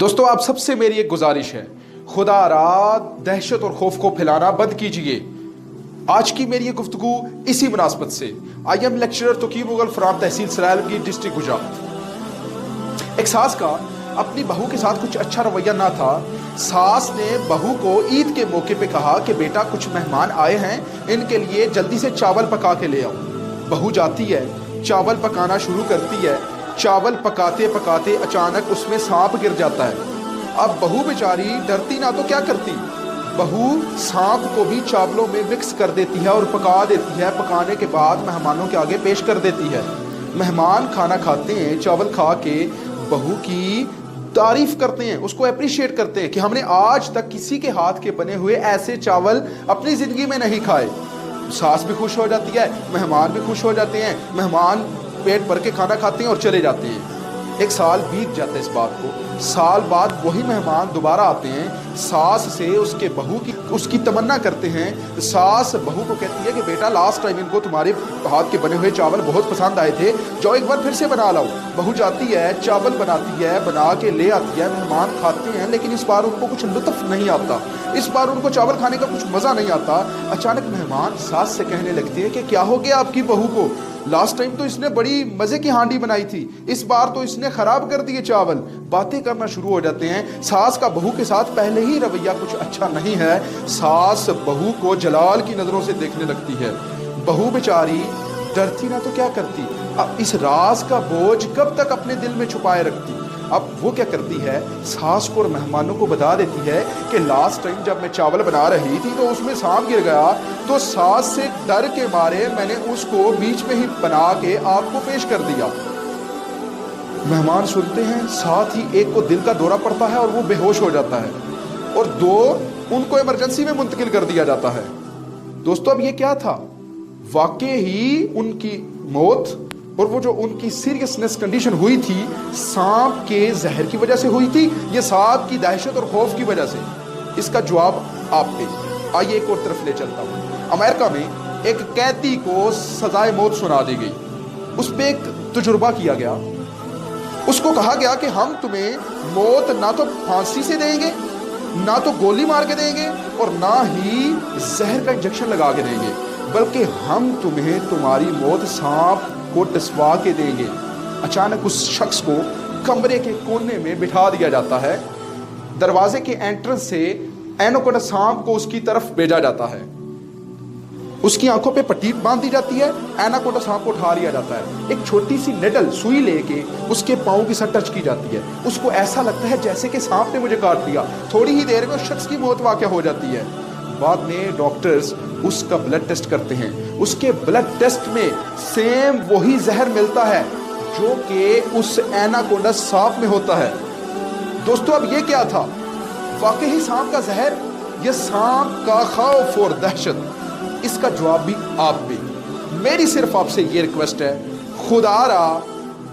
दोस्तों, आप सबसे मेरी एक गुजारिश है, खुदा रात दहशत और खौफ को फैलाना बंद कीजिए। आज की मेरी ये गुफ्तगू इसी मुनासबत से। I am lecturer Tuqeeb Mughal from tehsil Sarayalgi district Gujarat. एक सास का अपनी बहू के साथ कुछ अच्छा रवैया ना था। सास ने बहू को ईद के मौके पे कहा कि बेटा कुछ मेहमान आए हैं, इनके लिए जल्दी से चावल पका के ले आओ। बहू जाती है, चावल पकाना शुरू करती है। चावल पकाते पकाते अचानक उसमें सांप गिर जाता है। अब बहू बेचारी डरती ना तो क्या करती, बहू सांप को भी चावलों में मिक्स कर देती है और पका देती है। पकाने के बाद मेहमानों के आगे पेश कर देती है। मेहमान खाना खाते हैं, चावल खा के बहू की तारीफ करते हैं, उसको अप्रिशिएट करते हैं कि हमने आज तक किसी के हाथ के बने हुए ऐसे चावल अपनी जिंदगी में नहीं खाए। सास भी खुश हो जाती है, मेहमान भी खुश हो जाते हैं। मेहमान पेट भर के खाना खाते हैं और चले जाते हैं। एक साल बीत जाता है इस बात को। साल बाद वही मेहमान दोबारा आते हैं, सास से उसकी तमन्ना करते हैं। सास बहू को कहती है कि बेटा लास्ट टाइम इनको तुम्हारे हाथ के बने हुए चावल बहुत पसंद आए थे, जाओ एक बार फिर से बना लाओ। बहू जाती है, चावल बनाती है, बना के ले आती है। मेहमान खाते हैं, लेकिन इस बार उनको कुछ लुत्फ नहीं आता। इस बार उनको चावल खाने का कुछ मज़ा नहीं आता। अचानक मेहमान सास से कहने लगते हैं कि क्या हो गया आपकी बहू को, लास्ट टाइम तो इसने बड़ी मजे की हांडी बनाई थी, इस बार तो इसने खराब कर दिए चावल। बातें करना शुरू हो जाते हैं। सास का बहू के साथ पहले ही रवैया कुछ अच्छा नहीं है। सास बहू को जलाल की नजरों से देखने लगती है। बहू बेचारी डरती ना तो क्या करती, अब इस राज का बोझ कब तक अपने दिल में छुपाए रखती। अब वो क्या करती है, सास को और मेहमानों को बता देती है कि लास्ट टाइम जब मैं चावल बना रही थी तो उसमें सांप गिर गया, तो सास से डर के मारे मैंने उसको बीच में ही बना के आपको पेश कर दिया। मेहमान सुनते हैं, साथ ही एक को दिल का दौरा पड़ता है और वो बेहोश हो जाता है, और दो उनको इमरजेंसी में मुंतकिल कर दिया जाता है। दोस्तों, अब ये क्या था, वाकई ही उनकी मौत और वो जो उनकी सीरियसनेस कंडीशन हुई थी, सांप के जहर की वजह से हुई थी, ये सांप की दहशत और खौफ की वजह से? इसका जवाब आप पे। आइए एक और तरफ ले चलता हूँ। अमेरिका में एक कैदी को सजाए मौत सुना दी गई। उस पर एक तजुर्बा किया गया। उसको कहा गया कि हम तुम्हें मौत ना तो फांसी से देंगे, ना तो गोली मार के देंगे, और ना ही जहर का इंजेक्शन लगा के देंगे, बल्कि हम तुम्हें तुम्हारी मौत सांप को डसवा के देंगे। अचानक उस शख्स को कमरे के कोने में बिठा दिया जाता है। दरवाजे के एंट्रेंस से एनाकोंडा सांप को उसकी तरफ भेजा जाता है। उसकी आंखों पे पट्टी बांध दी जाती है। एनाकोंडा सांप को उठा लिया जाता है। एक छोटी सी नेडल सुई लेके उसके पांव की साथ टच की जाती है। उसको ऐसा लगता है जैसे कि सांप ने मुझे काट लिया। थोड़ी ही देर में उस शख्स की मौत वाक़या हो जाती है। बाद में डॉक्टर्स उसका ब्लड टेस्ट करते हैं। उसके ब्लड टेस्ट में सेम वही जहर मिलता है जो कि उस एनाकोंडा सांप में होता है। दोस्तों, अब ये क्या था, वाकई ही सांप का जहर, ये सांप का खौफ और दहशत? इसका जवाब भी आप भी। मेरी सिर्फ आपसे ये रिक्वेस्ट है, खुदारा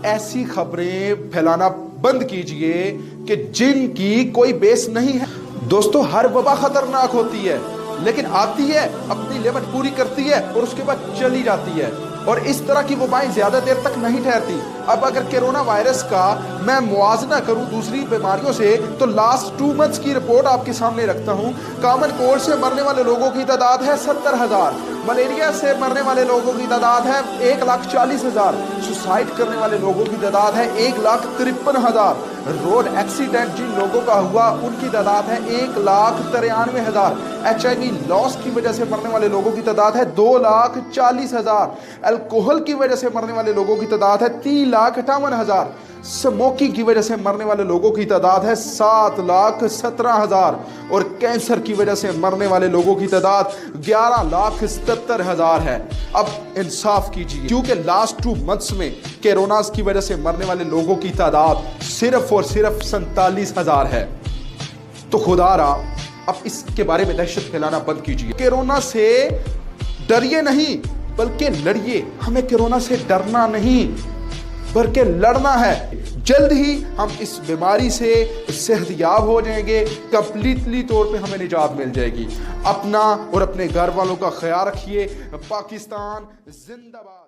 ऐसी खबरें फैलाना बंद कीजिए कि जिनकी कोई बेस नहीं है। दोस्तों, हर वबा खतरनाक होती है, लेकिन आती है, अपनी लिमिट पूरी करती है और उसके बाद चली जाती है। और इस तरह की वबाएं ज्यादा देर तक नहीं ठहरती। अब अगर कोरोना वायरस का मैं मुआवजा करूं दूसरी बीमारियों से, तो लास्ट 2 मंथ्स की रिपोर्ट आपके सामने रखता हूं। कॉमन कोल्ड से मरने वाले लोगों की तादाद है 70,000। मलेरिया से मरने वाले लोगों की तादाद है 1,40,000। सुसाइड करने वाले लोगों की तादाद है 1,53,000। रोड एक्सीडेंट जिन लोगों का हुआ उनकी तादाद है 1,93,000। HIV लॉस की वजह से मरने वाले लोगों की तादाद है 2,40,000। अल्कोहल की वजह से मरने वाले लोगों की तादाद है 3,58,000। स्मोकिंग की वजह से मरने वाले लोगों की तादाद है 7,17,000। और कैंसर की वजह से मरने वाले लोगों की तादाद 11,77,000 है। अब इंसाफ कीजिए, क्योंकि लास्ट 2 मंथ्स में कोरोना की वजह से मरने वाले लोगों की तादाद सिर्फ और सिर्फ 47,000 है। तो खुदारा अब इसके बारे में दहशत फैलाना बंद कीजिए। कोरोना से डरिए नहीं, बल्कि लड़िए। हमें कोरोना से डरना नहीं, बल्कि लड़ना है। जल्द ही हम इस बीमारी से सेहतयाब हो जाएंगे। कंप्लीटली तौर पे हमें निजात मिल जाएगी। अपना और अपने घर वालों का ख्याल रखिए। पाकिस्तान जिंदाबाद।